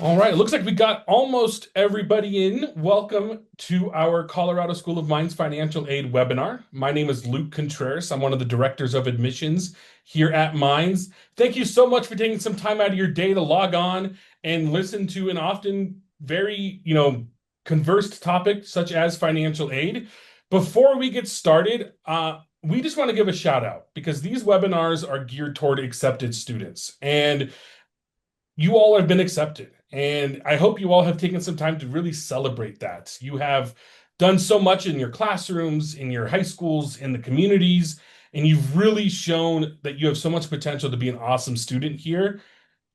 All right, it looks like we got almost everybody in. Welcome to our Colorado School of Mines Financial Aid webinar. My name is Luke Contreras. I'm one of the directors of admissions here at Mines. Thank you so much for taking some time out of your day to log on and listen to an often very, conversed topic such as financial aid. Before we get started, we just want to give a shout out because these webinars are geared toward accepted students. And you all have been accepted. And I hope you all have taken some time to really celebrate that. You have done so much in your classrooms, in your high schools, in the communities, and you've really shown that you have so much potential to be an awesome student here.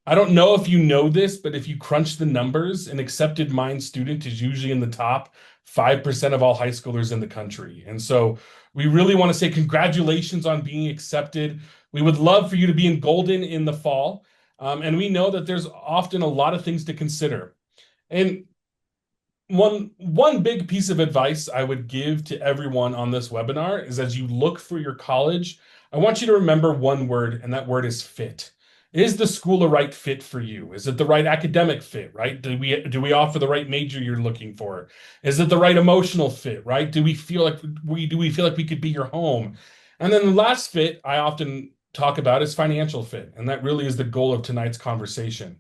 I don't know if you know this, but if you crunch the numbers, an accepted Mind student is usually in the top 5% of all high schoolers in the country. And so we really want to say congratulations on being accepted. We would love for you to be in Golden in the fall. And we know that there's often a lot of things to consider. And one big piece of advice I would give to everyone on this webinar is as you look for your college, I want you to remember one word, and that word is fit. Is the school a right fit for you? Is it the right academic fit, right? Do we offer the right major you're looking for? Is it the right emotional fit, right? Do we feel like we could be your home? And then the last fit I often talk about is financial fit, and that really is the goal of tonight's conversation.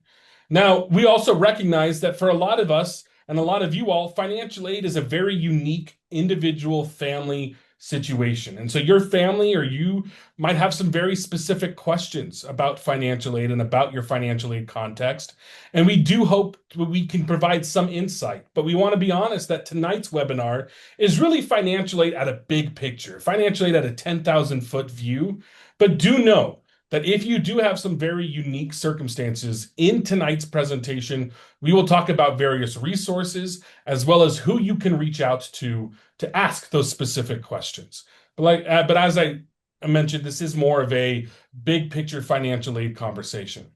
Now, we also recognize that for a lot of us, and a lot of you all, financial aid is a very unique individual family situation. And so your family or you might have some very specific questions about financial aid and about your financial aid context. And we do hope we can provide some insight, but we want to be honest that tonight's webinar is really financial aid at a big picture, financial aid at a 10,000-foot view. But do know that if you do have some very unique circumstances in tonight's presentation, we will talk about various resources as well as who you can reach out to ask those specific questions. But as I mentioned, this is more of a big picture financial aid conversation.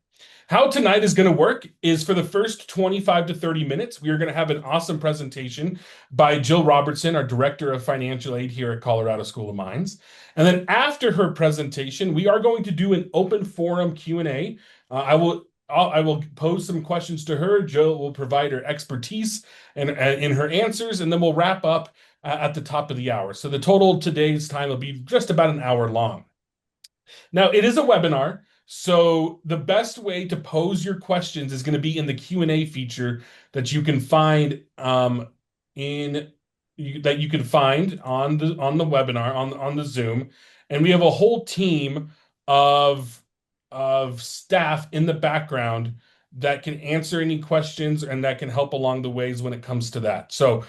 How tonight is going to work is for the first 25 to 30 minutes, we are going to have an awesome presentation by Jill Robertson, our Director of Financial Aid here at Colorado School of Mines. And then after her presentation, we are going to do an open forum Q&A. I will pose some questions to her. Jill will provide her expertise and in her answers, and then we'll wrap up at the top of the hour. So the total today's time will be just about an hour long. Now, it is a webinar, so the best way to pose your questions is going to be in the Q&A feature that you can find in that you can find on the webinar on the Zoom, and we have a whole team of staff in the background that can answer any questions and that can help along the ways when it comes to that. So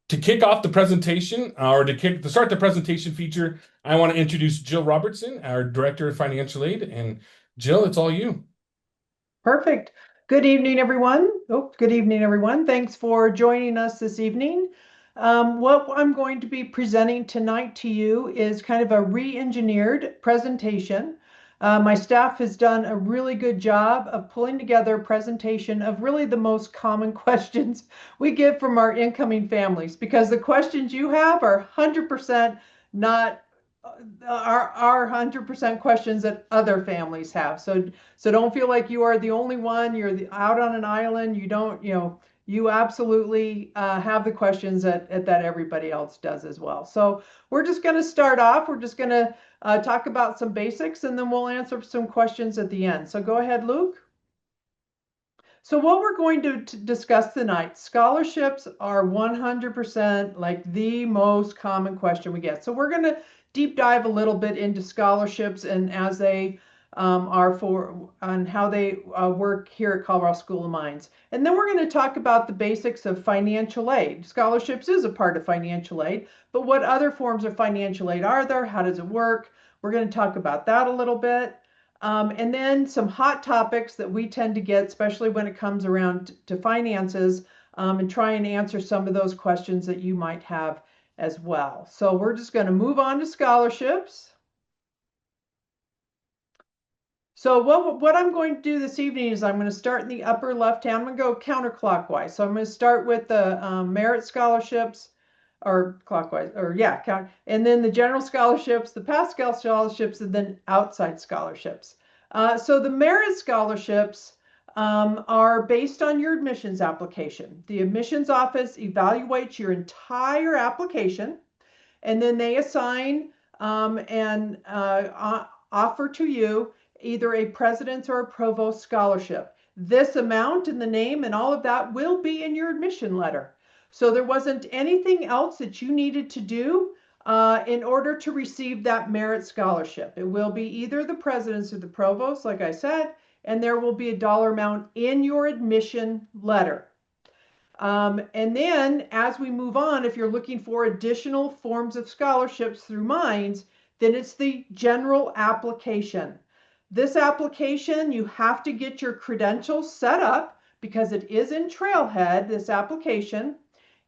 to kick off the presentation to start the presentation feature, I want to introduce Jill Robertson, our Director of Financial Aid. And Jill, it's all you. Perfect. Good evening, everyone. Oh, good evening, everyone. Thanks for joining us this evening. What I'm going to be presenting tonight to you is kind of a re-engineered presentation. My staff has done a really good job of pulling together a presentation of really the most common questions we get from our incoming families, because the questions you have are 100% not are 100% questions that other families have. So don't feel like you are the only one. You're out on an island. You don't, you absolutely have the questions that everybody else does as well. So we're just going to start off. We're just going to talk about some basics, and then we'll answer some questions at the end. So go ahead, Luke. So what we're going to discuss tonight, scholarships are 100% like the most common question we get. So we're going to deep dive a little bit into scholarships and as they are for on how they work here at Colorado School of Mines. And then we're going to talk about the basics of financial aid. Scholarships is a part of financial aid, but what other forms of financial aid are there? How does it work? We're going to talk about that a little bit. And then some hot topics that we tend to get, especially when it comes around to finances, and try and answer some of those questions that you might have as well. So we're just going to move on to scholarships. So what I'm going to do this evening is I'm going to start in the upper left hand. I'm going to go counterclockwise. So I'm going to start with the merit scholarships, or clockwise, or yeah, and then the general scholarships, the past scholarships, and then outside scholarships. So the merit scholarships, are based on your admissions application. The admissions office evaluates your entire application, and then they assign and offer to you either a president's or a provost scholarship. This amount and the name and all of that will be in your admission letter. So there wasn't anything else that you needed to do in order to receive that merit scholarship. It will be either the president's or the provost, like I said, and there will be a dollar amount in your admission letter. And then as we move on, if you're looking for additional forms of scholarships through Mines, then it's the general application. This application, you have to get your credentials set up because it is in Trailhead, this application,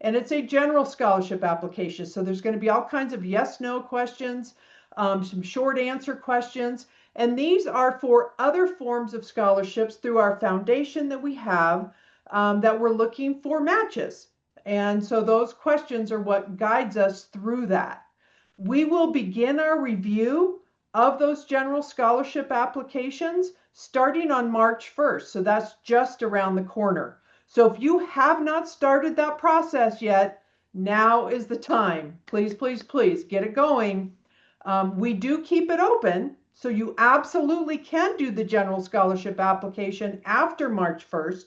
and it's a general scholarship application. So there's going to be all kinds of yes, no questions, some short answer questions, and these are for other forms of scholarships through our foundation that we have that we're looking for matches. And so those questions are what guides us through that. We will begin our review of those general scholarship applications starting on March 1st. So that's just around the corner. So if you have not started that process yet, now is the time. Please, please, please get it going. We do keep it open, so you absolutely can do the general scholarship application after March 1st,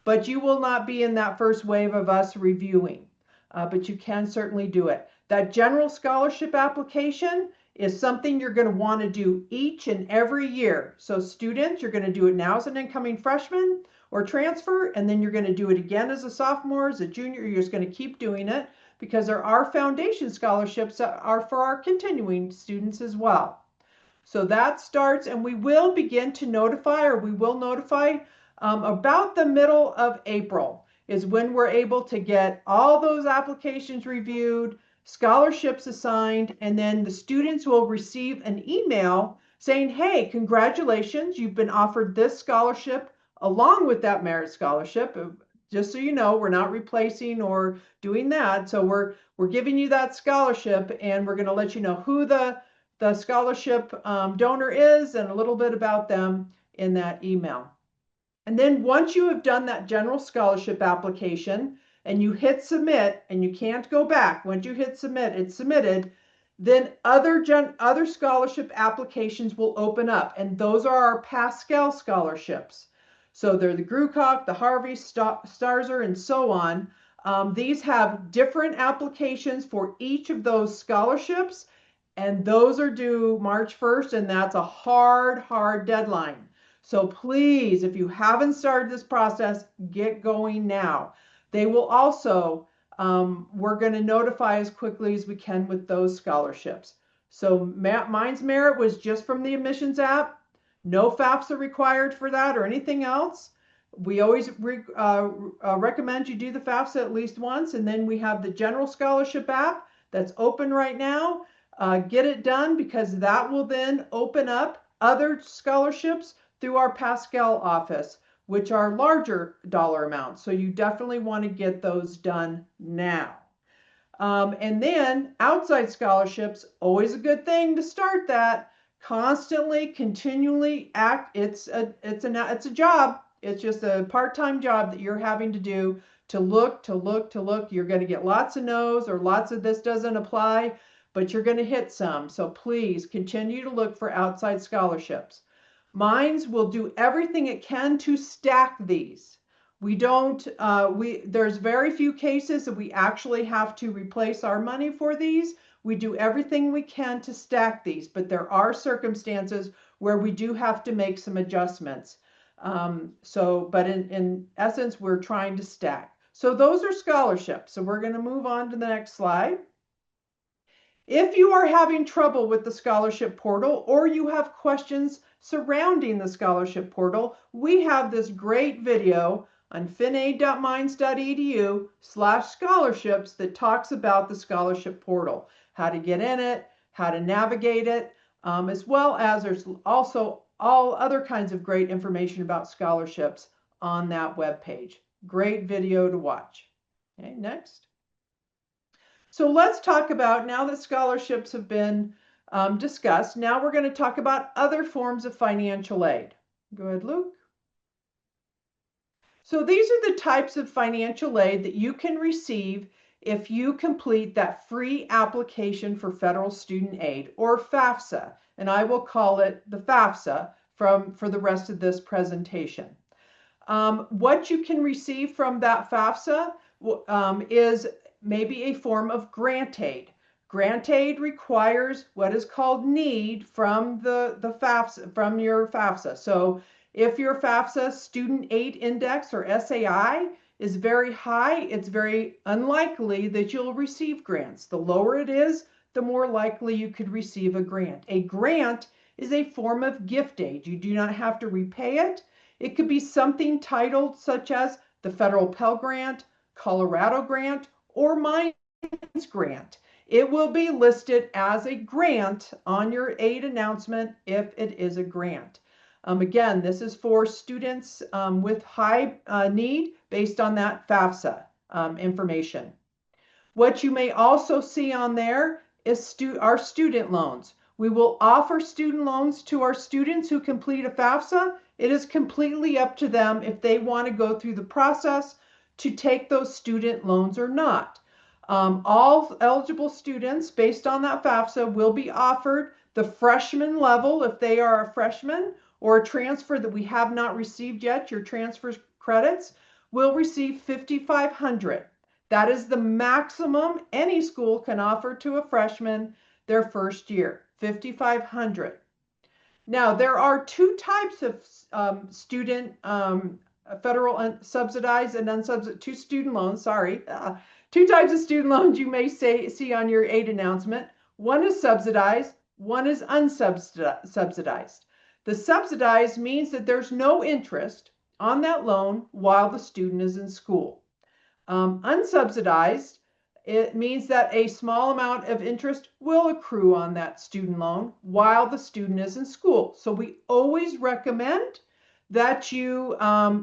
but you will not be in that first wave of us reviewing. But you can certainly do it. That general scholarship application is something you're going to want to do each and every year. So students, you're going to do it now as an incoming freshman or transfer, and then you're going to do it again as a sophomore, as a junior. You're just going to keep doing it because there are foundation scholarships that are for our continuing students as well. So that starts, and we will begin to notify, or we will notify about the middle of April is when we're able to get all those applications reviewed, scholarships assigned, and then the students will receive an email saying, hey, congratulations, you've been offered this scholarship along with that merit scholarship. Just so you know, we're not replacing or doing that. So we're giving you that scholarship, and we're going to let you know who the scholarship donor is and a little bit about them in that email. And then once you have done that general scholarship application and you hit submit, and you can't go back, once you hit submit, it's submitted, then other scholarship applications will open up, and those are our Pascal scholarships. So they're the Grucock, the Harvey, Starzer, and so on. These have different applications for each of those scholarships, and those are due March 1st, and that's a hard deadline. So please, if you haven't started this process, get going now. They will also, we're going to notify as quickly as we can with those scholarships. So Mines Merit was just from the admissions app. No FAFSA required for that or anything else. We always recommend you do the FAFSA at least once, and then we have the general scholarship app that's open right now. Get it done, because that will then open up other scholarships through our Pascal office, which are larger dollar amounts. So you definitely want to get those done now. And then outside scholarships, always a good thing to start that. Constantly, continually act. It's a job. It's just a part-time job that you're having to do to look. You're going to get lots of no's or lots of this doesn't apply, but you're going to hit some. So please continue to look for outside scholarships. Mines will do everything it can to stack these. We don't, there's very few cases that we actually have to replace our money for these. We do everything we can to stack these, but there are circumstances where we do have to make some adjustments. But in essence, we're trying to stack. So those are scholarships. So we're going to move on to the next slide. If you are having trouble with the scholarship portal, or you have questions surrounding the scholarship portal, we have this great video on finaid.mines.edu/scholarships that talks about the scholarship portal, how to get in it, how to navigate it, as well as there's also all other kinds of great information about scholarships on that webpage. Great video to watch. Okay, next. So let's talk about, now that scholarships have been discussed, now we're going to talk about other forms of financial aid. Go ahead, Luke. So these are the types of financial aid that you can receive if you complete that free application for federal student aid, or FAFSA, and I will call it the FAFSA for the rest of this presentation. What you can receive from that FAFSA is maybe a form of grant aid. Grant aid requires what is called need from the FAFSA, from your FAFSA. So if your FAFSA student aid index, or SAI, is very high, it's very unlikely that you'll receive grants. The lower it is, the more likely you could receive a grant. A grant is a form of gift aid. You do not have to repay it. It could be something titled such as the Federal Pell Grant, Colorado Grant, or Mines Grant. It will be listed as a grant on your aid announcement if it is a grant. Again, this is for students with high need based on that FAFSA information. What you may also see on there is our student loans. We will offer student loans to our students who complete a FAFSA. It is completely up to them if they want to go through the process to take those student loans or not. All eligible students based on that FAFSA will be offered the freshman level if they are a freshman, or a transfer that we have not received yet. Your transfer credits will receive $5,500. That is the maximum any school can offer to a freshman their first year, $5,500. Now, there are two types of student federal subsidized and unsubsidized, two types of student loans you may see on your aid announcement. One is subsidized, one is unsubsidized. The subsidized means that there's no interest on that loan while the student is in school. Unsubsidized, it means that a small amount of interest will accrue on that student loan while the student is in school. So we always recommend that you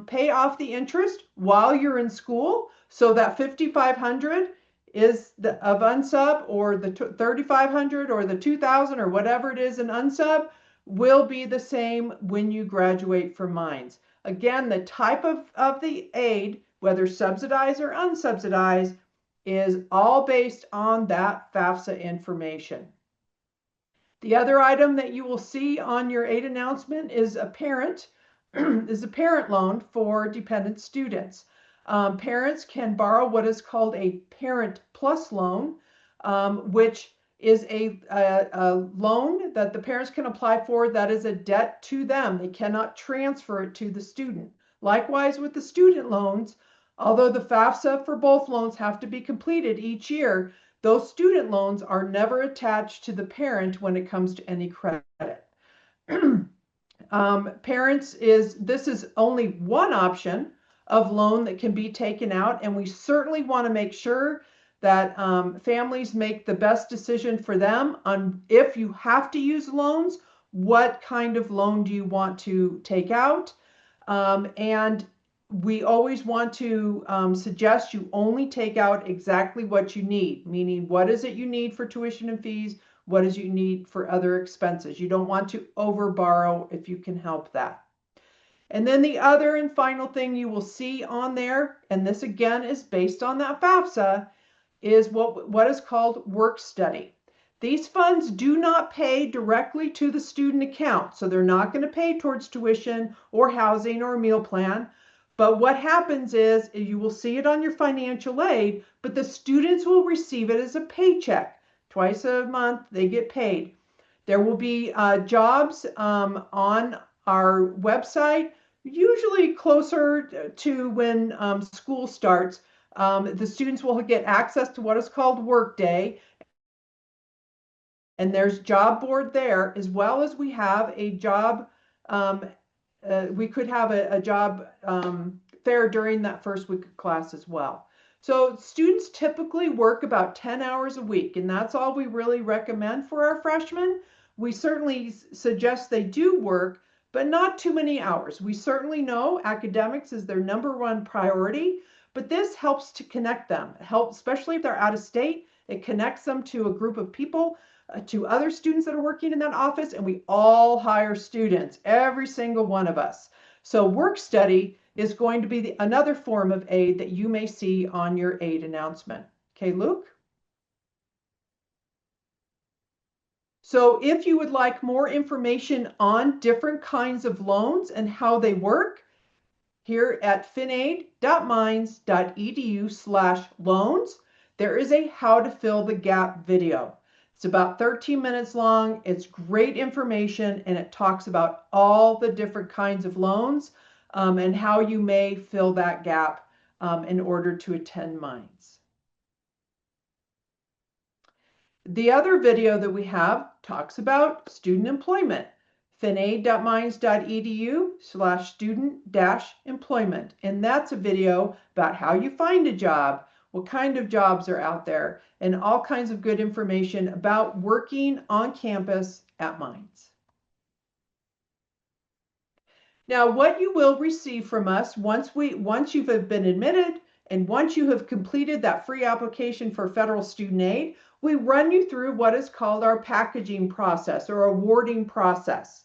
pay off the interest while you're in school. So that $5,500 is of unsub, or the $3,500 or the $2,000 or whatever it is in unsub will be the same when you graduate from Mines. Again, the type of the aid, whether subsidized or unsubsidized, is all based on that FAFSA information. The other item that you will see on your aid announcement is a parent loan for dependent students. Parents can borrow what is called a Parent Plus loan, which is a loan that the parents can apply for that is a debt to them. They cannot transfer it to the student. Likewise with the student loans, although the FAFSA for both loans have to be completed each year, those student loans are never attached to the parent when it comes to any credit. This is only one option of loan that can be taken out, and we certainly want to make sure that families make the best decision for them on if you have to use loans, what kind of loan do you want to take out. And we always want to suggest you only take out exactly what you need, meaning what is it you need for tuition and fees, what is you need for other expenses. You don't want to over borrow if you can help that. And then the other and final thing you will see on there, and this again is based on that FAFSA, is what is called work study. These funds do not pay directly to the student account, so they're not going to pay towards tuition or housing or a meal plan. But what happens is you will see it on your financial aid, but the students will receive it as a paycheck. Twice a month they get paid. There will be jobs on our website, usually closer to when school starts. The students will get access to what is called Workday, and there's job board there, as well as we have a job, we could have a job fair during that first week of class as well. So students typically work about 10 hours a week, and that's all we really recommend for our freshmen. We certainly suggest they do work, but not too many hours. We certainly know academics is their #1 priority, but this helps to connect them. Especially if they're out of state, it connects them to a group of people, to other students that are working in that office, and we all hire students, every single one of us. So work study is going to be another form of aid that you may see on your aid announcement. Okay, Luke? So if you would like more information on different kinds of loans and how they work, here at finaid.mines.edu/loans, there is a how to fill the gap video. It's about 13 minutes long. It's great information, and it talks about all the different kinds of loans and how you may fill that gap in order to attend Mines. The other video that we have talks about student employment. finaid.mines.edu/student-employment. And that's a video about how you find a job, what kind of jobs are out there, and all kinds of good information about working on campus at Mines. Now, what you will receive from us once you have been admitted and once you have completed that free application for federal student aid, we run you through what is called our packaging process or awarding process.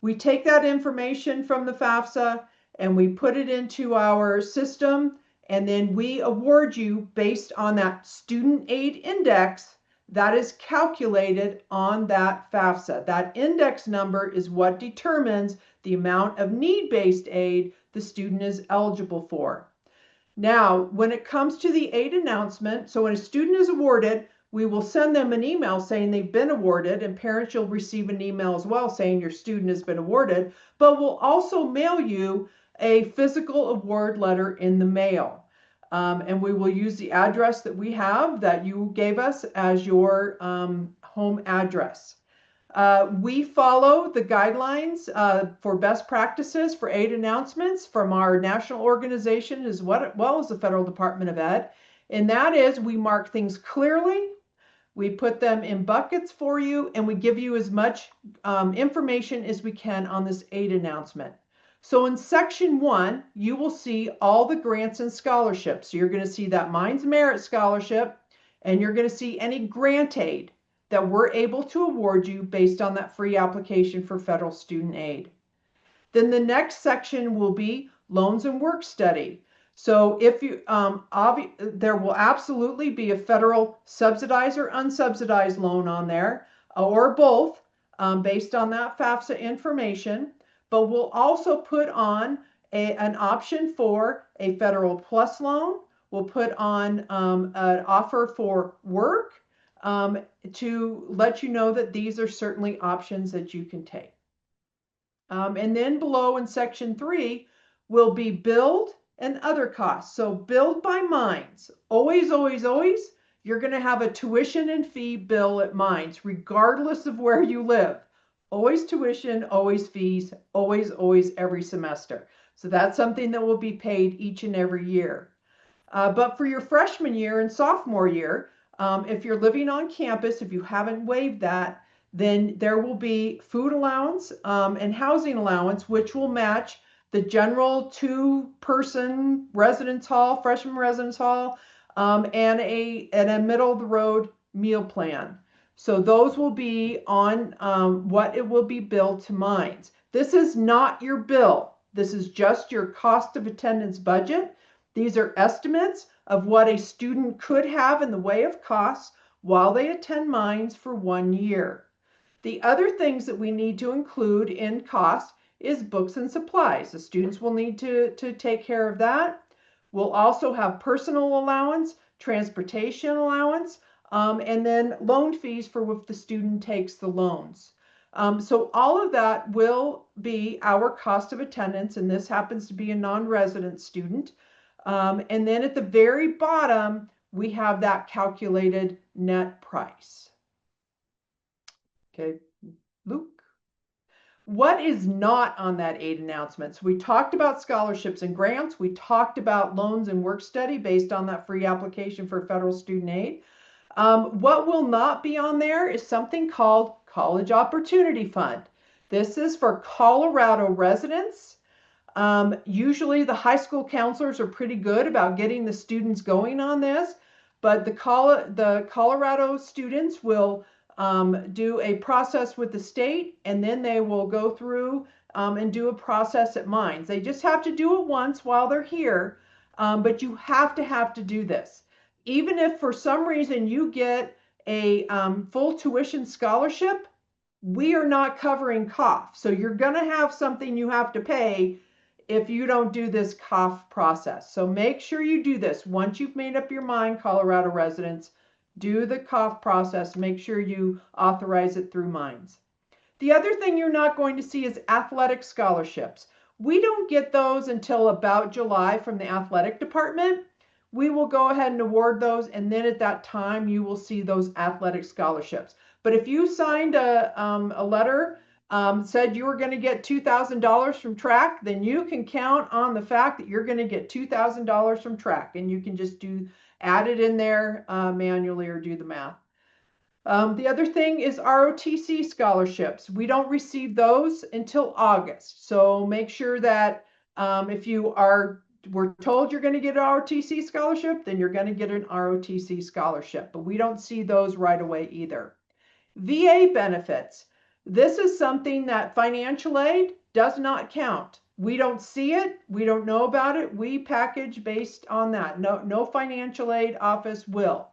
We take that information from the FAFSA and we put it into our system, and then we award you based on that student aid index that is calculated on that FAFSA. That index number is what determines the amount of need-based aid the student is eligible for. Now, when it comes to the aid announcement, so when a student is awarded, we will send them an email saying they've been awarded, and parents, you'll receive an email as well saying your student has been awarded, but we'll also mail you a physical award letter in the mail. And we will use the address that we have that you gave us as your home address. We follow the guidelines for best practices for aid announcements from our national organization as well as the Federal Department of Ed. And that is, we mark things clearly, we put them in buckets for you, and we give you as much information as we can on this aid announcement. So in section 1, you will see all the grants and scholarships. So you're going to see that Mines Merit Scholarship, and you're going to see any grant aid that we're able to award you based on that free application for federal student aid. Then the next section will be loans and work study. So if you, there will absolutely be a federal subsidized or unsubsidized loan on there, or both, based on that FAFSA information. But we'll also put on an option for a federal plus loan. We'll put on an offer for work to let you know that these are certainly options that you can take. And then below in section 3 will be build and other costs. So build by Mines. Always, always, always, you're going to have a tuition and fee bill at Mines, regardless of where you live. Always tuition, always fees, always, always every semester. So that's something that will be paid each and every year. But for your freshman year and sophomore year, if you're living on campus, if you haven't waived that, then there will be food allowance and housing allowance, which will match the general 2-person residence hall, freshman residence hall, and a middle of the road meal plan. So those will be on what it will be billed to Mines. This is not your bill. This is just your cost of attendance budget. These are estimates of what a student could have in the way of costs while they attend Mines for 1 year. The other things that we need to include in cost is books and supplies. The students will need to take care of that. We'll also have personal allowance, transportation allowance, and then loan fees for if the student takes the loans. So all of that will be our cost of attendance, and this happens to be a non-resident student. And then at the very bottom, we have that calculated net price. Okay, Luke. What is not on that aid announcement? So we talked about scholarships and grants. We talked about loans and work study based on that free application for federal student aid. What will not be on there is something called College Opportunity Fund. This is for Colorado residents. Usually the high school counselors are pretty good about getting the students going on this, but the Colorado students will do a process with the state, and then they will go through and do a process at Mines. They just have to do it once while they're here, but you have to do this. Even if for some reason you get a full tuition scholarship, we are not covering COF. So you're going to have something you have to pay if you don't do this COF process. So make sure you do this. Once you've made up your mind, Colorado residents, do the COF process. Make sure you authorize it through Mines. The other thing you're not going to see is athletic scholarships. We don't get those until about July from the athletic department. We will go ahead and award those, and then at that time you will see those athletic scholarships. But if you signed a letter, said you were going to get $2,000 from track, then you can count on the fact that you're going to get $2,000 from track, and you can just add it in there manually or do the math. The other thing is ROTC scholarships. We don't receive those until August. So make sure that if we're told you're going to get an ROTC scholarship, then you're going to get an ROTC scholarship. But we don't see those right away either. VA benefits. This is something that financial aid does not count. We don't see it. We don't know about it. We package based on that. No financial aid office will.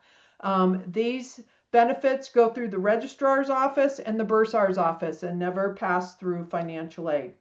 These benefits go through the registrar's office and the bursar's office and never pass through financial aid.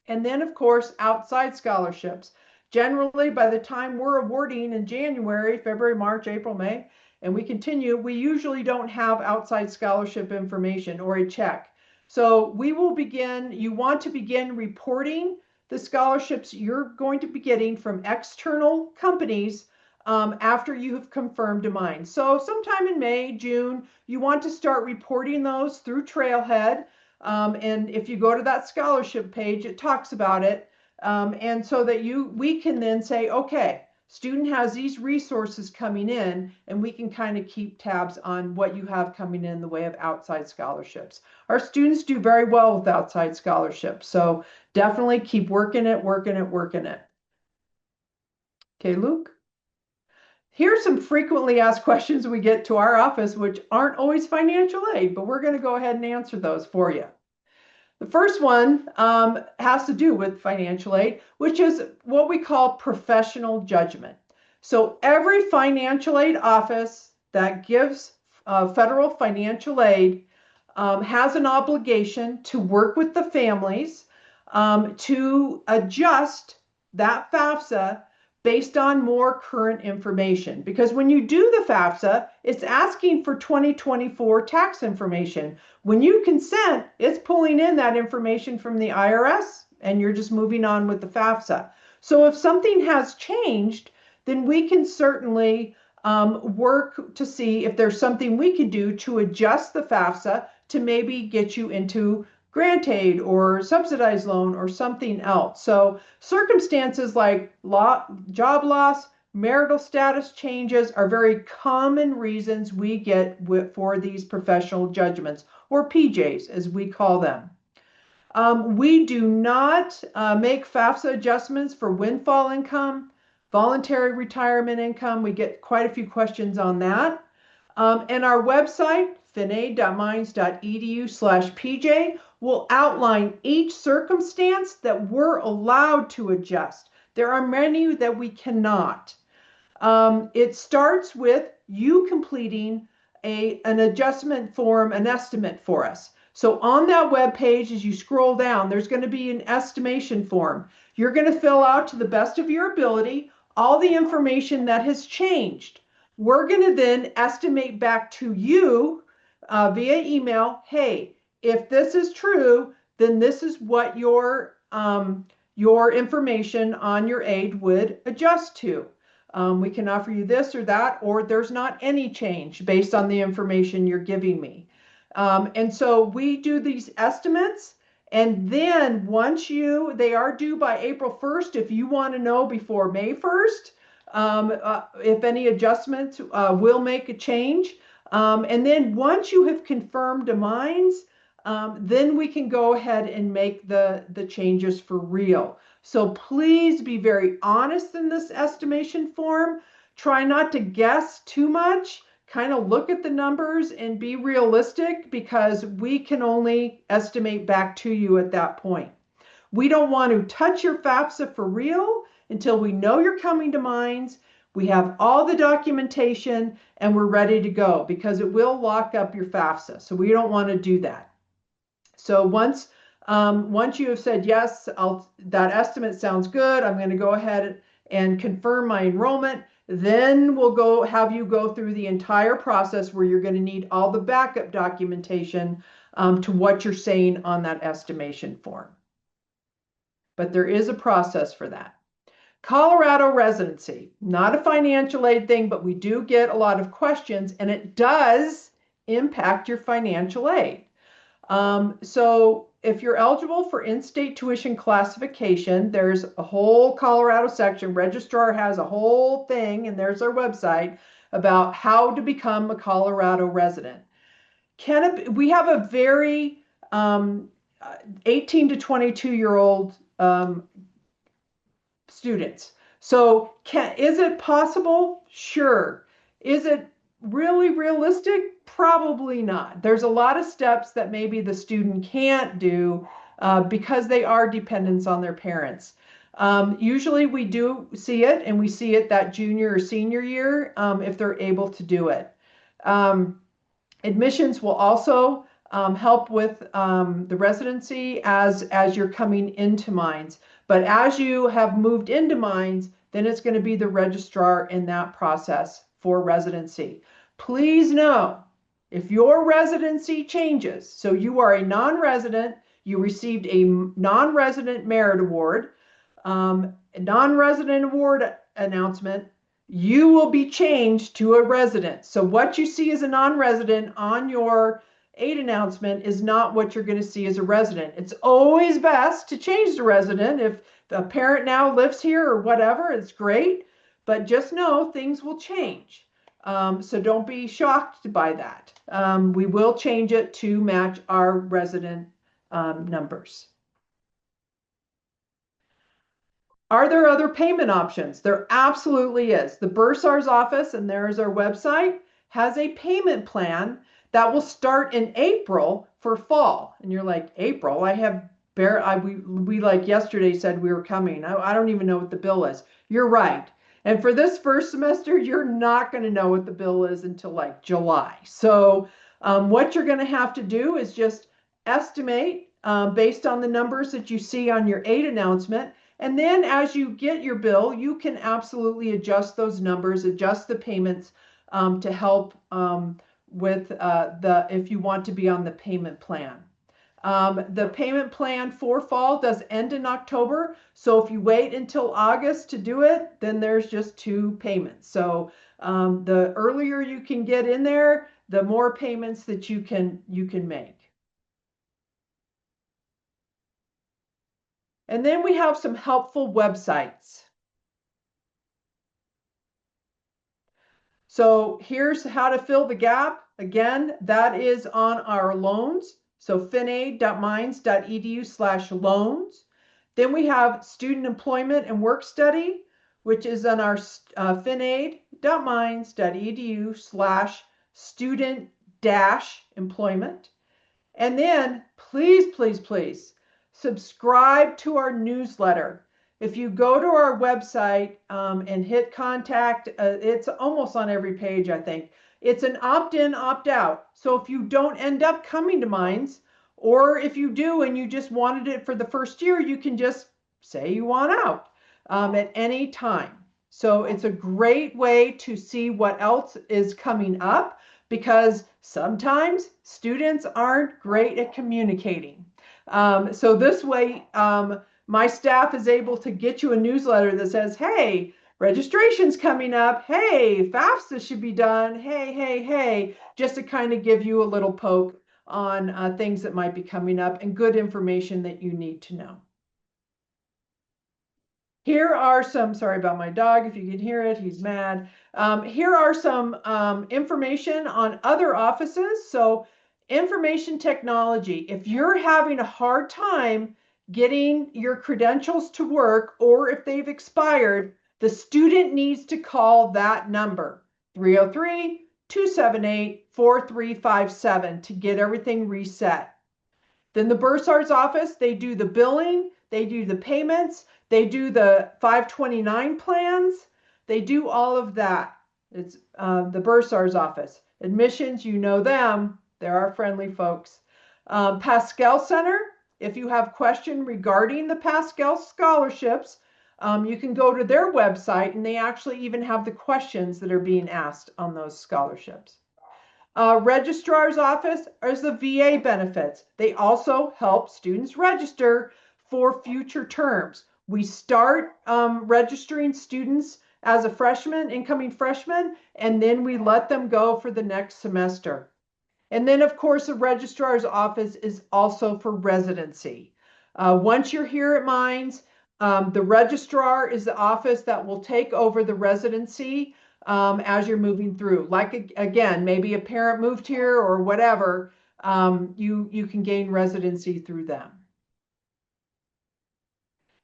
And then, of course, outside scholarships. Generally, by the time we're awarding in January, February, March, April, May, and we continue, we usually don't have outside scholarship information or a check. So we will begin, you want to begin reporting the scholarships you're going to be getting from external companies after you have confirmed a mine. So sometime in May, June, you want to start reporting those through Trailhead. And if you go to that scholarship page, it talks about it. And so that we can then say, okay, student has these resources coming in, and we can kind of keep tabs on what you have coming in the way of outside scholarships. Our students do very well with outside scholarships. So definitely keep working it, working it, working it. Okay, Luke? Here's some frequently asked questions we get to our office, which aren't always financial aid, but we're going to go ahead and answer those for you. The first one has to do with financial aid, which is what we call professional judgment. So every financial aid office that gives federal financial aid has an obligation to work with the families to adjust that FAFSA based on more current information. Because when you do the FAFSA, it's asking for 2024 tax information. When you consent, it's pulling in that information from the IRS, and you're just moving on with the FAFSA. So if something has changed, then we can certainly work to see if there's something we could do to adjust the FAFSA to maybe get you into grant aid or subsidized loan or something else. So circumstances like job loss, marital status changes are very common reasons we get for these professional judgments, or PJs as we call them. We do not make FAFSA adjustments for windfall income, voluntary retirement income. We get quite a few questions on that. And our website, finaid.mines.edu/PJ, will outline each circumstance that we're allowed to adjust. There are many that we cannot. It starts with you completing an adjustment form, an estimate for us. So on that web page, as you scroll down, there's going to be an estimation form. You're going to fill out to the best of your ability all the information that has changed. We're going to then estimate back to you via email, hey, if this is true, then this is what your information on your aid would adjust to. We can offer you this or that, or there's not any change based on the information you're giving me. And so we do these estimates, and then once they are due by April 1st, if you want to know before May 1st, if any adjustments will make a change. And then once you have confirmed the mines, then we can go ahead and make the changes for real. So please be very honest in this estimation form. Try not to guess too much. Kind of look at the numbers and be realistic, because we can only estimate back to you at that point. We don't want to touch your FAFSA for real until we know you're coming to Mines. We have all the documentation and we're ready to go because it will lock up your FAFSA. So we don't want to do that. So once you have said, yes, that estimate sounds good, I'm going to go ahead and confirm my enrollment, then we'll have you go through the entire process where you're going to need all the backup documentation to what you're saying on that estimation form. But there is a process for that. Colorado residency, not a financial aid thing, but we do get a lot of questions and it does impact your financial aid. So if you're eligible for in-state tuition classification, there's a whole Colorado section. Registrar has a whole thing, and there's our website about how to become a Colorado resident. We have a very 18 to 22-year-old students. So is it possible? Sure. Is it really realistic? Probably not. There's a lot of steps that maybe the student can't do because they are dependents on their parents. Usually we do see it, and we see it that junior or senior year if they're able to do it. Admissions will also help with the residency as you're coming into Mines. But as you have moved into Mines, then it's going to be the registrar in that process for residency. Please know, if your residency changes, so you are a non-resident, you received a non-resident merit award, a non-resident award announcement, you will be changed to a resident. So what you see as a non-resident on your aid announcement is not what you're going to see as a resident. It's always best to change the resident. If the parent now lives here or whatever, it's great. But just know things will change. So don't be shocked by that. We will change it to match our resident numbers. Are there other payment options? There absolutely is. The Bursar's office, and there is our website, has a payment plan that will start in April for fall. And you're like, April? We like yesterday said we were coming. I don't even know what the bill is. You're right. And for this first semester, you're not going to know what the bill is until like July. So what you're going to have to do is just estimate based on the numbers that you see on your aid announcement. And then as you get your bill, you can absolutely adjust those numbers, adjust the payments to help with if you want to be on the payment plan. The payment plan for fall does end in October. So if you wait until August to do it, then there's just 2 payments. So the earlier you can get in there, the more payments that you can make. And then we have some helpful websites. So here's how to fill the gap. Again, that is on our loans. So finaid.mines.edu/loans. Then we have student employment and work study, which is on our finaid.mines.edu/student-employment. And then please, please, please subscribe to our newsletter. If you go to our website and hit contact, it's almost on every page, I think. It's an opt-in, opt-out. So if you don't end up coming to Mines, or if you do and you just wanted it for the first year, you can just say you want out at any time. So it's a great way to see what else is coming up, because sometimes students aren't great at communicating. So this way, my staff is able to get you a newsletter that says, hey, registration's coming up. Hey, FAFSA should be done. Hey, hey, hey, just to kind of give you a little poke on things that might be coming up and good information that you need to know. Here are some, sorry about my dog, if you can hear it, he's mad. Here are some information on other offices. So information technology, if you're having a hard time getting your credentials to work, or if they've expired, the student needs to call that number, 303-278-4357, to get everything reset. Then the Bursar's office, they do the billing, they do the payments, they do the 529 plans, they do all of that. It's the bursar's office. Admissions, you know them, they're our friendly folks. Pascal Center, if you have question regarding the Pascal scholarships, you can go to their website and they actually even have the questions that are being asked on those scholarships. Registrar's office is the VA benefits. They also help students register for future terms. We start registering students as a freshman, incoming freshman, and then we let them go for the next semester. And then, of course, the registrar's office is also for residency. Once you're here at Mines, the registrar is the office that will take over the residency as you're moving through. Like, again, maybe a parent moved here or whatever, you can gain residency through them.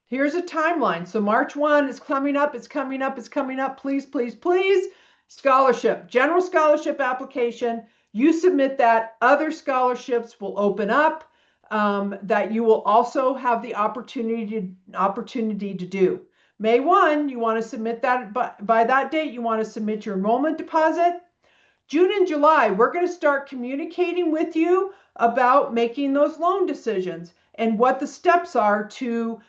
Here's a timeline. So March 1 is coming up, it's coming up, it's coming up. Please, please, please. Scholarship, general scholarship application. You submit that, other scholarships will open up that you will also have the opportunity to do. May 1, you want to submit that, by that date, you want to submit your enrollment deposit. June and July, we're going to start communicating with you about making those loan decisions and what the steps are to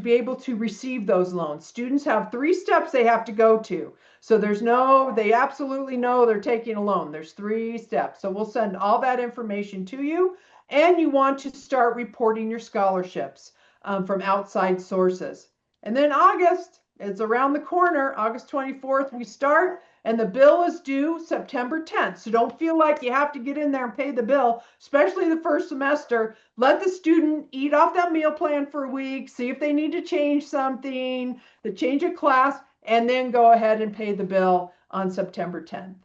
be able to receive those loans. Students have 3 steps they have to go to. So they absolutely know they're taking a loan. There's 3 steps. So we'll send all that information to you. And you want to start reporting your scholarships from outside sources. And then August, it's around the corner. August 24th, we start. And the bill is due September 10th. So don't feel like you have to get in there and pay the bill, especially the first semester. Let the student eat off that meal plan for a week, see if they need to change something, to change a class, and then go ahead and pay the bill on September 10th.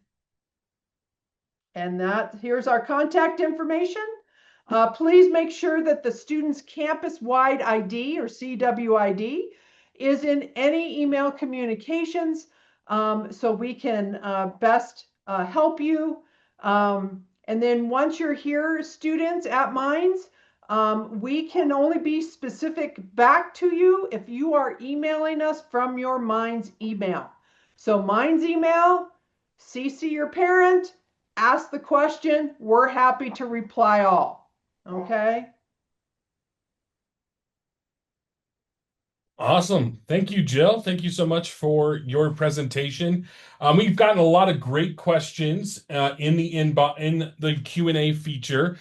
And here's our contact information. Please make sure that the student's campus-wide ID or CWID is in any email communications so we can best help you. And then once you're here, students at Mines, we can only be specific back to you if you are emailing us from your Mines email. So Mines email, CC your parent, ask the question, we're happy to reply all. Okay? Awesome. Thank you, Jill. Thank you so much for your presentation. We've gotten a lot of great questions in the Q&A feature.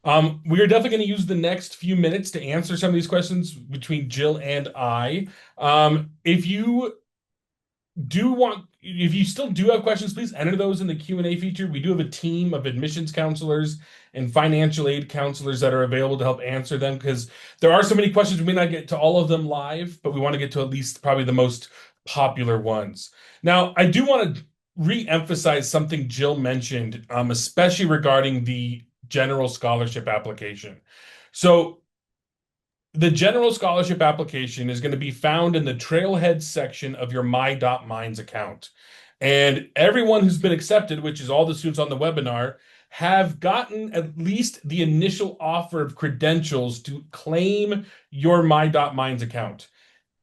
We are definitely going to use the next few minutes to answer some of these questions between Jill and I. If you still do have questions, please enter those in the Q&A feature. We do have a team of admissions counselors and financial aid counselors that are available to help answer them because there are so many questions. We may not get to all of them live, but we want to get to at least probably the most popular ones. Now, I do want to re-emphasize something Jill mentioned, especially regarding the general scholarship application. So the general scholarship application is going to be found in the Trailhead section of your My.Mines account. And everyone who's been accepted, which is all the students on the webinar, have gotten at least the initial offer of credentials to claim your My.Mines account.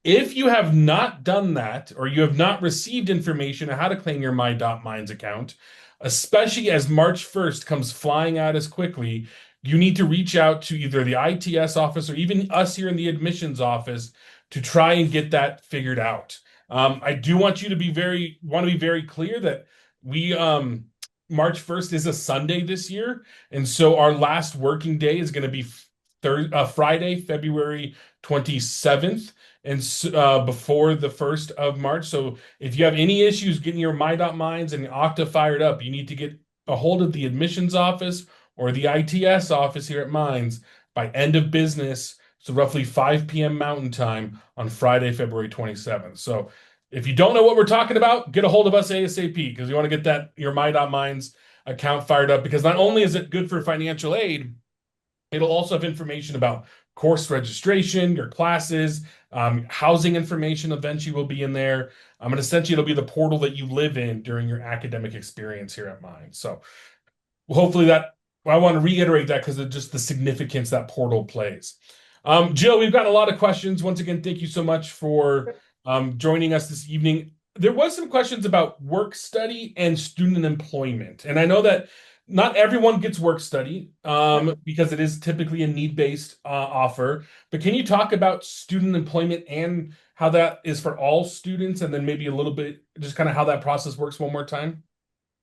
If you have not done that, or you have not received information on how to claim your My.Mines account, especially as March 1st comes flying at us quickly, you need to reach out to either the ITS office or even us here in the admissions office to try and get that figured out. I do want you to be very clear that March 1st is a Sunday this year, and so our last working day is going to be Friday, February 27th, and before the 1st of March. So if you have any issues getting your My.Mines and Okta fired up, you need to get a hold of the admissions office or the ITS office here at Mines by end of business, so roughly 5 p.m. Mountain Time on Friday, February 27th. So if you don't know what we're talking about, get a hold of us ASAP because you want to get your My.Mines account fired up because not only is it good for financial aid, it'll also have information about course registration, your classes, housing information eventually will be in there. And essentially it'll be the portal that you live in during your academic experience here at Mines. So hopefully I want to reiterate that because of just the significance that portal plays. Jill, we've got a lot of questions. Once again, thank you so much for joining us this evening. There was some questions about work study and student employment, and I know that not everyone gets work study Yep. because it is typically a need-based offer. But can you talk about student employment and how that is for all students, and then maybe a little bit just kind of how that process works one more time?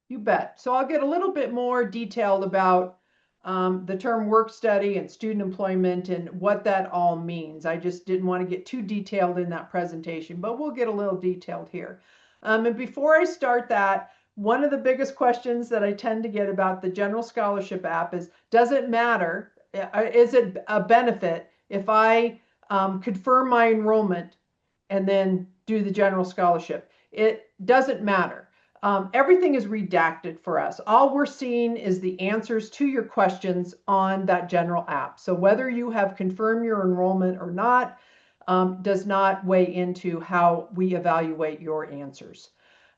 You bet. So I'll get a little bit more detailed about the term work study and student employment and what that all means. I just didn't want to get too detailed in that presentation, but we'll get a little detailed here. And before I start that, one of the biggest questions that I tend to get about the General Scholarship app is, does it matter? Is it a benefit if I confirm my enrollment and then do the General Scholarship? It doesn't matter. Everything is redacted for us. All we're seeing is the answers to your questions on that general app. So whether you have confirmed your enrollment or not does not weigh into how we evaluate your answers.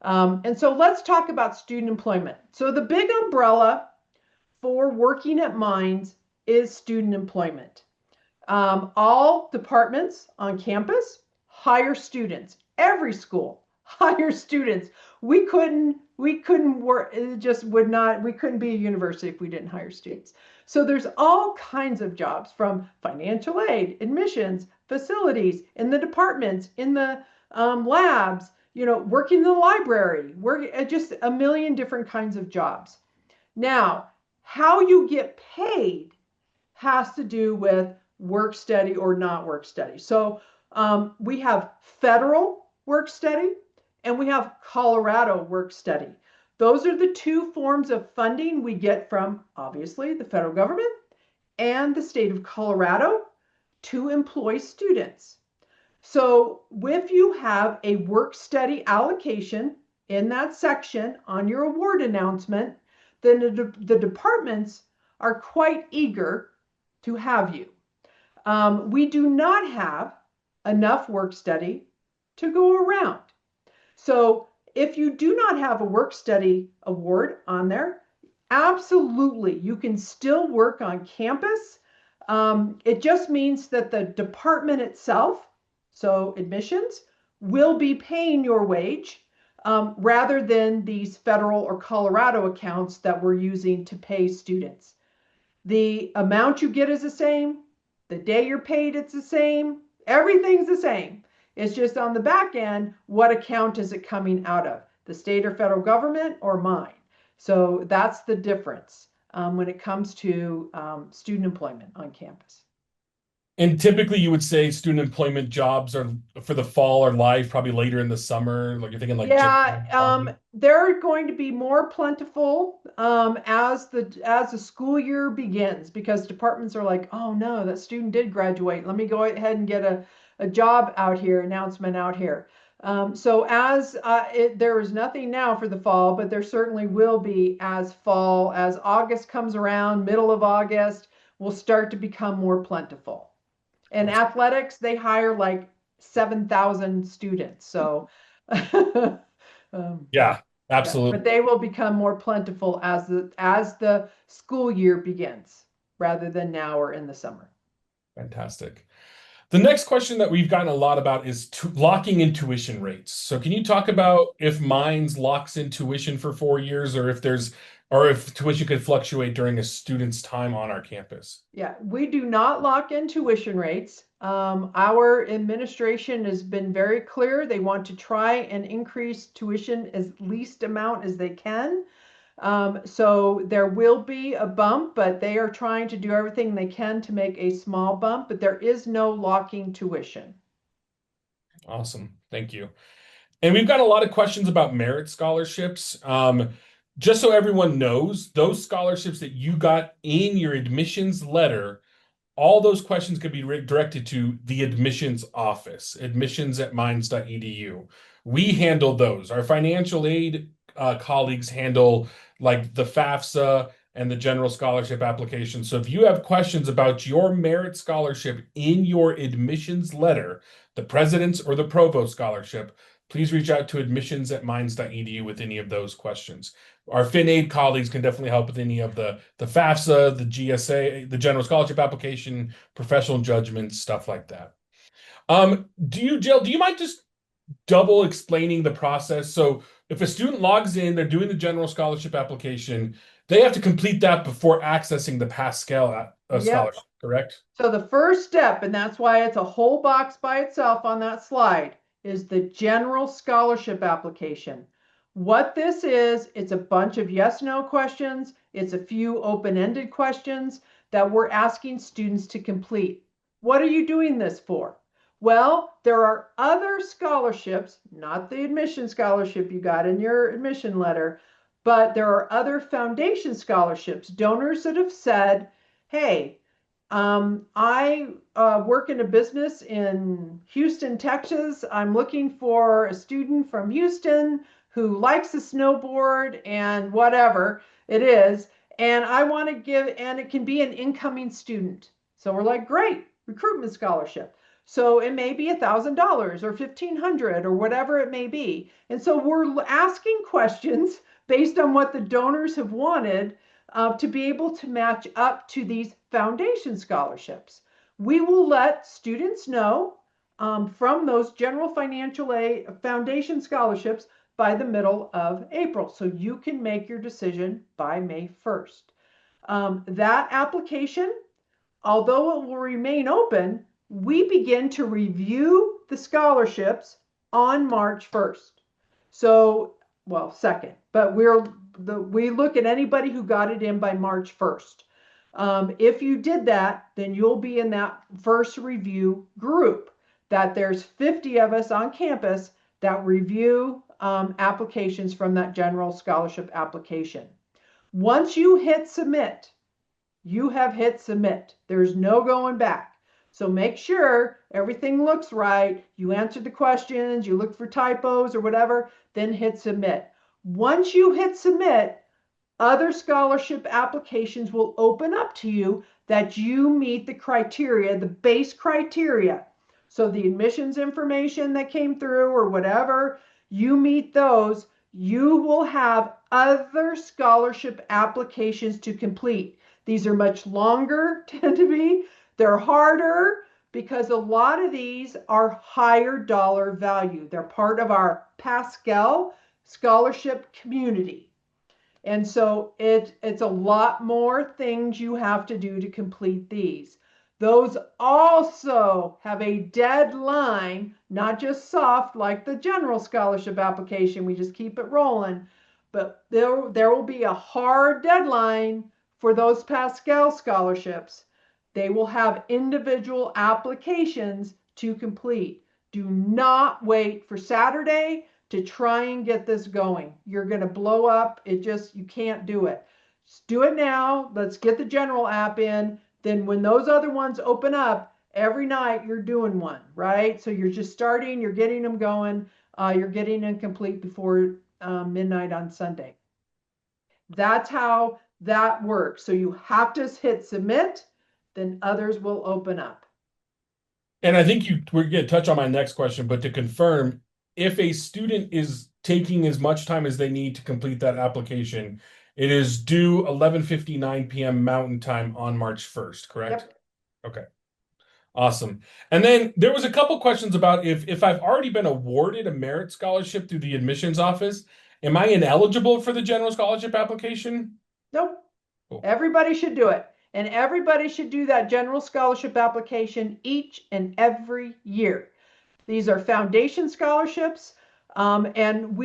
And so let's talk about student employment. So the big umbrella for working at Mines is student employment. All departments on campus hire students. Every school hires students. We couldn't work, it just would not, we couldn't be a university if we didn't hire students. So there's all kinds of jobs, from financial aid, admissions, facilities, in the departments, in the labs, working in the library, work just a million different kinds of jobs. Now, how you get paid has to do with work study or not work study. So we have federal work study and we have Colorado work study. Those are the two forms of funding we get from, obviously, the federal government and the state of Colorado to employ students. So if you have a work study allocation in that section on your award announcement, then the departments are quite eager to have you. We do not have enough work study to go around. So if you do not have a work study award on there, absolutely, you can still work on campus. It just means that the department itself, so admissions, will be paying your wage rather than these federal or Colorado accounts that we're using to pay students. The amount you get is the same. The day you're paid, it's the same. Everything's the same. It's just on the back end, what account is it coming out of? The state or federal government or mine? So that's the difference when it comes to student employment on campus. And typically, you would say student employment jobs are for the fall or live probably later in the summer. Like you're thinking like July, Yeah, August. they're going to be more plentiful as the school year begins, because departments are like, oh no, that student did graduate. Let me go ahead and get a job out here, announcement out here. So there is nothing now for the fall, but there certainly will be as August comes around, middle of August, will start to become more plentiful. And Awesome. athletics, they hire like 7,000 students. So, Yeah, yeah, but absolutely. they will become more plentiful as the school year begins, rather than now or in the summer. Fantastic. The next question that we've gotten a lot about is locking in tuition rates. So can you talk about if Mines locks in tuition for 4 years, or if tuition could fluctuate during a student's time on our campus? Yeah, we do not lock in tuition rates. Our administration has been very clear. They want to try and increase tuition as least amount as they can. So there will be a bump, but they are trying to do everything they can to make a small bump, but there is no locking tuition. Awesome. Thank you. And we've got a lot of questions about merit scholarships. Just so everyone knows, those scholarships that you got in your admissions letter, all those questions could be directed to the admissions office, admissions@mines.edu. We handle those. Our financial aid colleagues handle like the FAFSA and the general scholarship application. So if you have questions about your merit scholarship in your admissions letter, the president's or the provost scholarship, please reach out to admissions@mines.edu with any of those questions. Our FinAid colleagues can definitely help with any of the FAFSA, the GSA, the general scholarship application, professional judgments, stuff like that. Jill, do you mind just double explaining the process? So if a student logs in, they're doing the general scholarship application, they have to complete that before accessing the Pascal Yep. scholarship, correct? So the first step, and that's why it's a whole box by itself on that slide, is the general scholarship application. What this is, it's a bunch of yes/no questions. It's a few open-ended questions that we're asking students to complete. What are you doing this for? Well, there are other scholarships, not the admission scholarship you got in your admission letter, but there are other foundation scholarships, donors that have said, hey, I work in a business in Houston, Texas. I'm looking for a student from Houston who likes to snowboard and whatever it is. And I want to give, and it can be an incoming student. So we're like, great, recruitment scholarship. So it may be $1,000 or 1,500 or whatever it may be. And so we're asking questions based on what the donors have wanted to be able to match up to these foundation scholarships. We will let students know from those general financial aid foundation scholarships by the middle of April. So you can make your decision by May 1st. That application, although it will remain open, we begin to review the scholarships on March 1st. So, well, 2nd, but we look at anybody who got it in by March 1st. If you did that, then you'll be in that first review group. That there's 50 of us on campus that review applications from that general scholarship application. Once you hit submit, you have hit submit. There's no going back. So make sure everything looks right. You answered the questions, you look for typos or whatever, then hit submit. Once you hit submit, other scholarship applications will open up to you that you meet the criteria, the base criteria. So the admissions information that came through or whatever, you meet those, you will have other scholarship applications to complete. These are much longer, tend to be. They're harder because a lot of these are higher dollar value. They're part of our Pascal scholarship community. And so it's a lot more things you have to do to complete these. Those also have a deadline, not just soft like the general scholarship application. We just keep it rolling. But there will be a hard deadline for those Pascal scholarships. They will have individual applications to complete. Do not wait for Saturday to try and get this going. You're going to blow up. You can't do it. Just do it now. Let's get the general app in. Then when those other ones open up, every night you're doing one, right? So you're just starting, you're getting them going, you're getting them complete before midnight on Sunday. That's how that works. So you have to hit submit, then others will open up. And I think we're going to touch on my next question, but to confirm, if a student is taking as much time as they need to complete that application, it is due 11:59 p.m. Mountain Time on March 1st, correct? Yep. Okay. Awesome. And then there was a couple questions about if I've already been awarded a merit scholarship through the admissions office, am I ineligible for the general scholarship application? Nope. Cool. Everybody should do it. And everybody should do that general scholarship application each and every year. These are foundation scholarships, and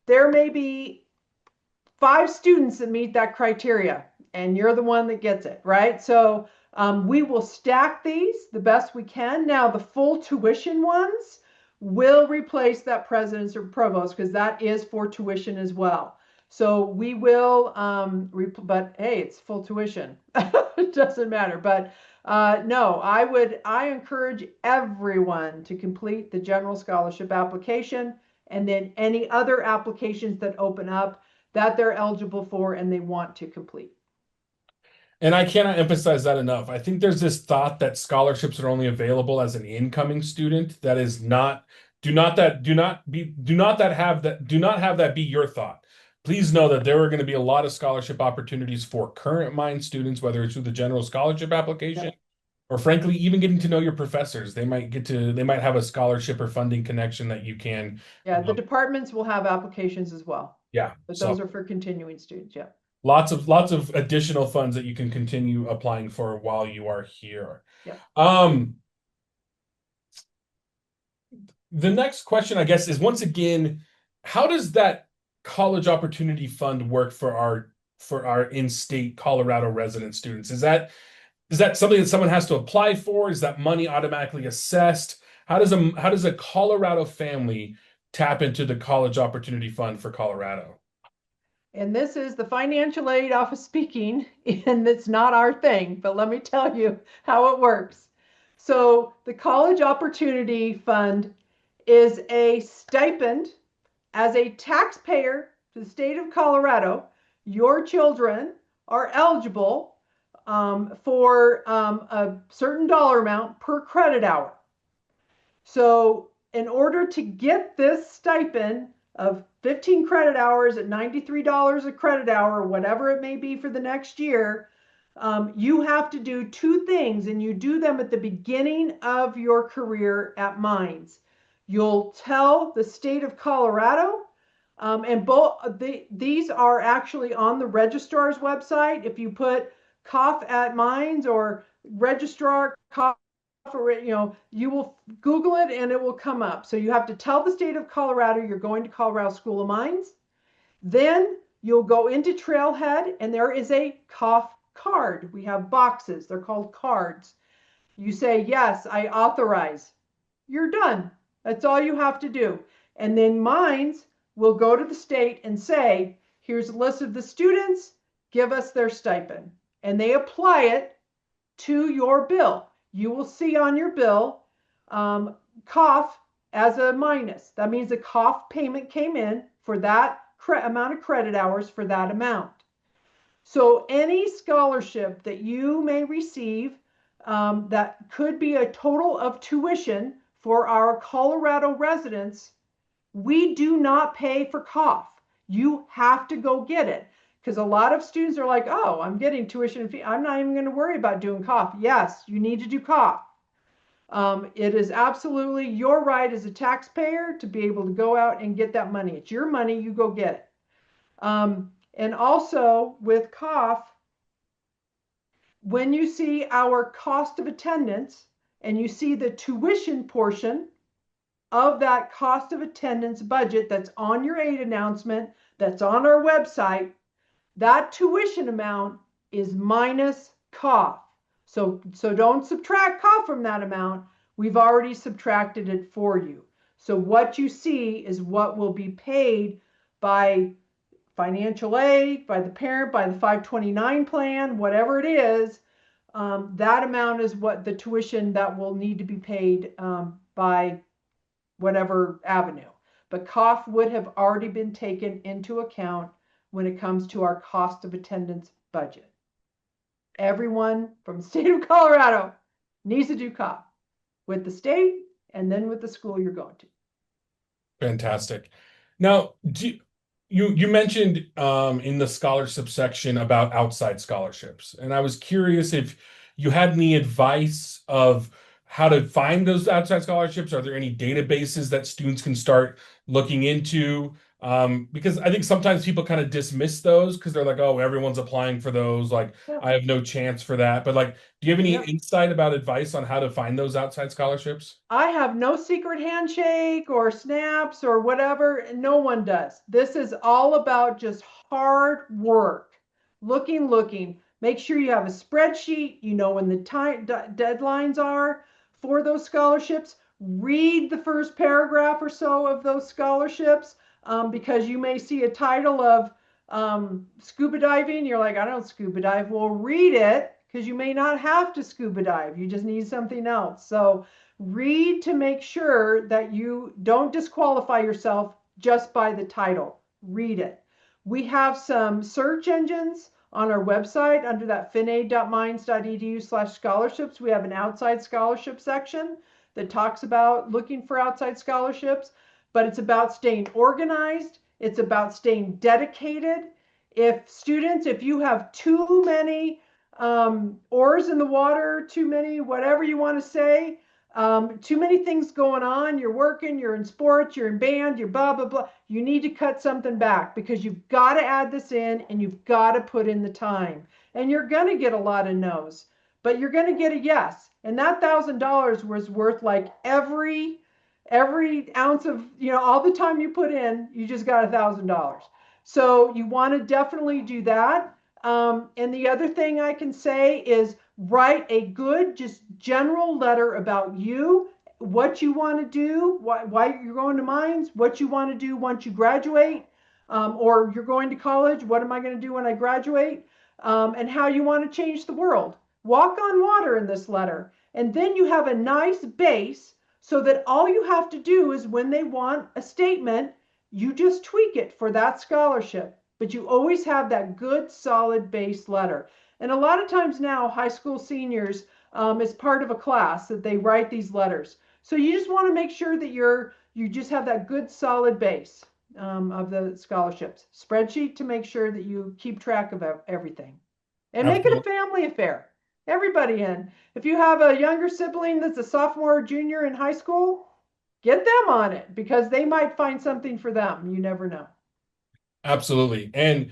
there may be 5 students that meet that criteria, and you're the one that gets it, right? So we will stack these the best we can. Now, the full tuition ones will replace that president's or provost because that is for tuition as well. So we will, but hey, it's full tuition. It doesn't matter. But no, I encourage everyone to complete the general scholarship application and then any other applications that open up that they're eligible for and they want to complete. And I cannot emphasize that enough. I think there's this thought that scholarships are only available as an incoming student. That is not, do not have that be your thought. please know that there are going to be a lot of scholarship opportunities for current Mind students, whether it's through the general scholarship application Yep. or frankly, even getting to know your professors. They might have a scholarship or funding connection that you can, Yeah, the departments will have applications as well, yeah. but So those are for continuing students. Yeah. lots of additional funds that you can continue applying for while you are here. Yep. Um, the next question, I guess, is once again, how does that college opportunity fund work for our in-state Colorado resident students? Is that something that someone has to apply for? Is that money automatically assessed? How does a Colorado family tap into the college opportunity fund for Colorado? And this is the financial aid office speaking, and it's not our thing, but let me tell you how it works. So, the College Opportunity Fund is a stipend as a taxpayer to the state of Colorado. Your children are eligible for a certain dollar amount per credit hour. So, in order to get this stipend of 15 credit hours at $93 a credit hour, whatever it may be for the next year, you have to do two things, and you do them at the beginning of your career at Mines. You'll tell the state of Colorado, and these are actually on the registrar's website. If you put cough at Mines or registrar cough, or you will Google it and it will come up. So you have to tell the state of Colorado you're going to Colorado School of Mines. Then you'll go into Trailhead and there is a cough card. We have boxes, they're called cards. You say, yes, I authorize. You're done. That's all you have to do. And then Mines will go to the state and say, here's a list of the students, give us their stipend. And they apply it to your bill. You will see on your bill cough as a minus. That means a cough payment came in for that amount of credit hours for that amount. So any scholarship that you may receive that could be a total of tuition for our Colorado residents, we do not pay for cough. You have to go get it. Because a lot of students are like, oh, I'm getting tuition fee. I'm not even going to worry about doing cough. Yes, you need to do cough. It is absolutely your right as a taxpayer to be able to go out and get that money. It's your money, you go get it. And also with cough, when you see our cost of attendance and you see the tuition portion of that cost of attendance budget that's on your aid announcement, that's on our website, that tuition amount is minus cough. So don't subtract cough from that amount. We've already subtracted it for you. So what you see is what will be paid by financial aid, by the parent, by the 529 plan, whatever it is. That amount is what the tuition that will need to be paid by whatever avenue. But cough would have already been taken into account when it comes to our cost of attendance budget. Everyone from the state of Colorado needs to do cough with the state and then with the school you're going to. Fantastic. Now, you mentioned in the scholarship section about outside scholarships, and I was curious if you had any advice of how to find those outside scholarships. Are there any databases that students can start looking into? Because I think sometimes people kind of dismiss those because they're like, oh, everyone's applying for those. Like, Yep. I have no chance for that. But like, do you have any Yep. insight about advice on how to find those outside scholarships? I have no secret handshake or snaps or whatever. No one does. This is all about just hard work. Looking. Make sure you have a spreadsheet. You know when the time deadlines are for those scholarships. Read the first paragraph or so of those scholarships because you may see a title of scuba diving. You're like, I don't scuba dive. Well, read it because you may not have to scuba dive. You just need something else. So read to make sure that you don't disqualify yourself just by the title. Read it. We have some search engines on our website under that finaid.mines.edu/scholarships. We have an outside scholarship section that talks about looking for outside scholarships, but it's about staying organized It's about staying dedicated. If you have too many oars in the water, too many, whatever you want to say, too many things going on, you're working, you're in sports, you're in band, you're blah, blah, blah. You need to cut something back because you've got to add this in and you've got to put in the time. And you're going to get a lot of no's, but you're going to get a yes. And that $1,000 was worth like every ounce of, all the time you put in, you just got $1,000. So you want to definitely do that. And the other thing I can say is write a good, just general letter about you, what you want to do, why you're going to mines, what you want to do once you graduate, or you're going to college, what am I going to do when I graduate, and how you want to change the world. Walk on water in this letter. And then you have a nice base so that all you have to do is when they want a statement, you just tweak it for that scholarship. But you always have that good, solid base letter. And a lot of times now, high school seniors, is part of a class that they write these letters. So you just want to make sure that you just have that good, solid base of the scholarships. Spreadsheet to make sure that you keep track of everything. And make it a Absolutely. family affair. Everybody in. If you have a younger sibling that's a sophomore or junior in high school, get them on it because they might find something for them. You never know. Absolutely. And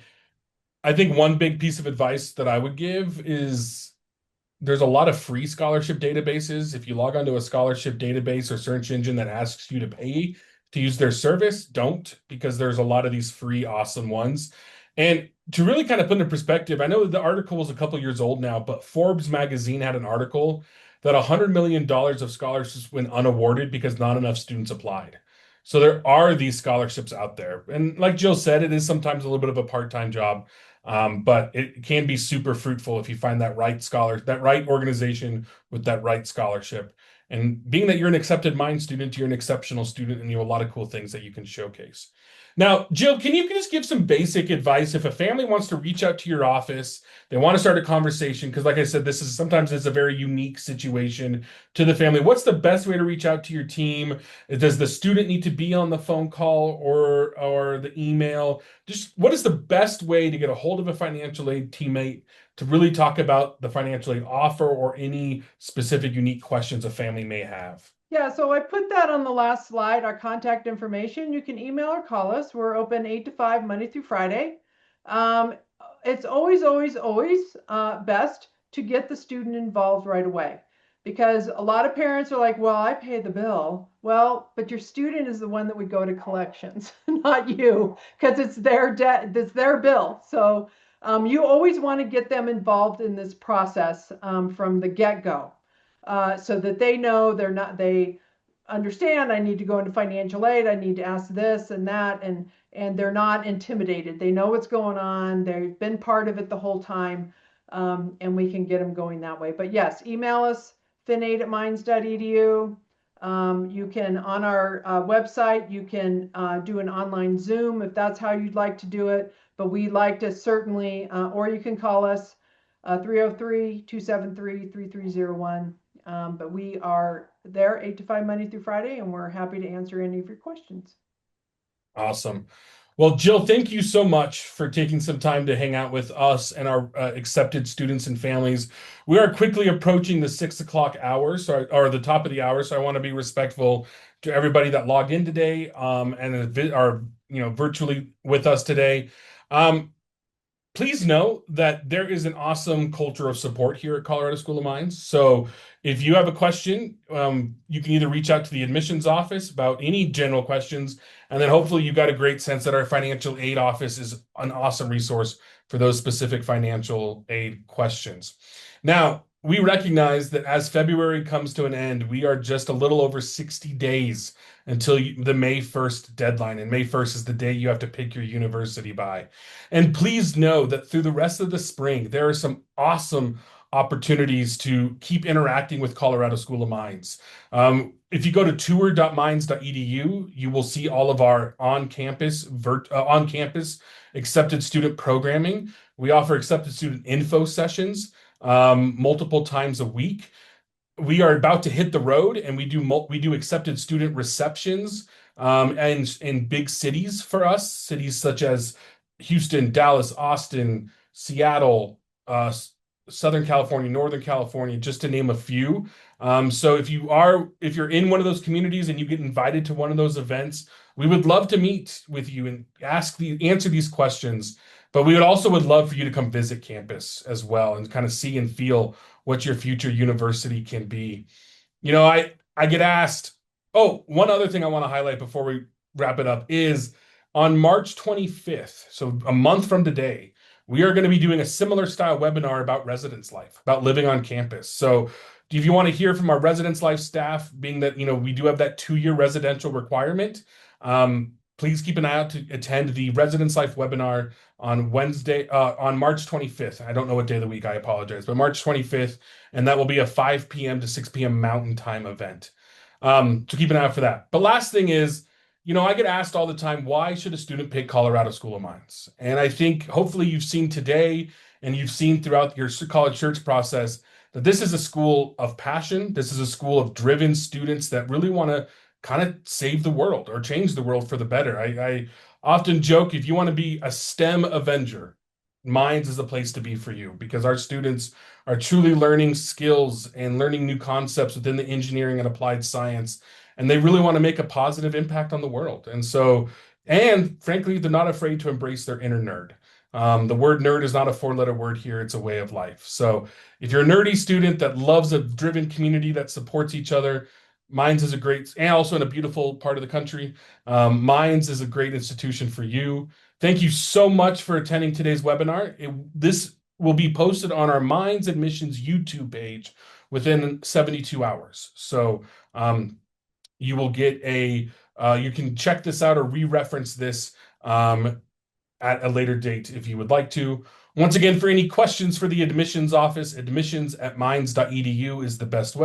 I think one big piece of advice that I would give is there's a lot of free scholarship databases. If you log onto a scholarship database or search engine that asks you to pay to use their service, don't, because there's a lot of these free, awesome ones. And to really kind of put into perspective, I know the article was a couple years old now, but Forbes magazine had an article that $100 million of scholarships went unawarded because not enough students applied. So there are these scholarships out there. And like Jill said, it is sometimes a little bit of a part-time job. But it can be super fruitful if you find that right scholar, that right organization with that right scholarship. And being that you're an accepted mind student, you're an exceptional student, and you have a lot of cool things that you can showcase. Now, Jill, can you just give some basic advice if a family wants to reach out to your office, they want to start a conversation? Because, like I said, this is sometimes it's a very unique situation to the family. What's the best way to reach out to your team? Does the student need to be on the phone call or the email? Just what is the best way to get a hold of a financial aid teammate to really talk about the financial aid offer or any specific unique questions a family may have? Yeah, so I put that on the last slide, our contact information. You can email or call us. We're open 8 to 5, Monday through Friday. Um, it's always best to get the student involved right away because a lot of parents are like, well, I pay the bill. Well, but your student is the one that would go to collections, not you, because it's their debt, it's their bill. So you always want to get them involved in this process from the get-go so that they know they understand I need to go into financial aid, I need to ask this and that, and they're not intimidated. They know what's going on. They've been part of it the whole time, and we can get them going that way. But yes, email us, finaid@mines.edu. You can, on our website, you can do an online Zoom if that's how you'd like to do it. But we like to certainly, or you can call us 303-273-3301. But we are there 8 to 5 Monday through Friday, and we're happy to answer any of your questions. Awesome. Well, Jill, thank you so much for taking some time to hang out with us and our accepted students and families. We are quickly approaching the 6 o'clock hour, or the top of the hour, so I want to be respectful to everybody that logged in today and are virtually with us today. Um, Please know that there is an awesome culture of support here at Colorado School of Mines. So if you have a question, you can either reach out to the admissions office about any general questions, and then hopefully you got a great sense that our financial aid office is an awesome resource for those specific financial aid questions. Now, we recognize that as February comes to an end, we are just a little over 60 days until the May 1st deadline, and May 1st is the day you have to pick your university by. And please know that through the rest of the spring, there are some awesome opportunities to keep interacting with Colorado School of Mines. If you go to tour.mines.edu, you will see all of our on-campus accepted student programming. We offer accepted student info sessions multiple times a week. we are about to hit the road, and we do accepted student receptions, and in big cities for us, cities such as Houston, Dallas, Austin, Seattle, Southern California, Northern California, just to name a few. So if you're in one of those communities and you get invited to one of those events, we would love to meet with you and answer these questions. But we would love for you to come visit campus as well and kind of see and feel what your future university can be. I get asked, oh, one other thing I want to highlight before we wrap it up is on March 25th, so a month from today, we are going to be doing a similar style webinar about residence life, about living on campus. So if you want to hear from our residence life staff, being that, we do have that 2-year residential requirement, please keep an eye out to attend the residence life webinar on March 25th. I don't know what day of the week, I apologize, but March 25th, and that will be a 5 p.m. to 6 p.m. Mountain Time event. So keep an eye out for that. But last thing is, I get asked all the time, why should a student pick Colorado School of Mines? And I think hopefully you've seen today and you've seen throughout your college search process that this is a school of passion. This is a school of driven students that really want to kind of save the world or change the world for the better. I often joke, if you want to be a STEM Avenger, Mines is the place to be for you, because our students are truly learning skills and learning new concepts within the engineering and applied science, and they really want to make a positive impact on the world. And frankly, they're not afraid to embrace their inner nerd. The word nerd is not a 4-letter word here, it's a way of life. So if you're a nerdy student that loves a driven community that supports each other, Mines is a great, and also in a beautiful part of the country. Mines is a great institution for you. Thank you so much for attending today's webinar. This will be posted on our Mines Admissions YouTube page within 72 hours. So you will get you can check this out or re-reference this at a later date if you would like to. Once again, for any questions for the admissions office, admissions@mines.edu is the best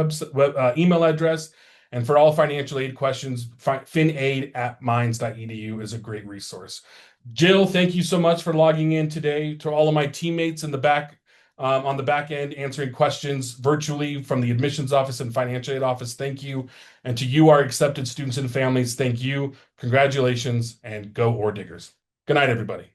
email address. And for all financial aid questions, finaid@mines.edu is a great resource. Jill, thank you so much for logging in today. To all of my teammates in the back, on the back end, answering questions virtually from the admissions office and financial aid office, thank you. And to you, our accepted students and families, thank you. Congratulations, and go Ore Diggers. Good night, everybody.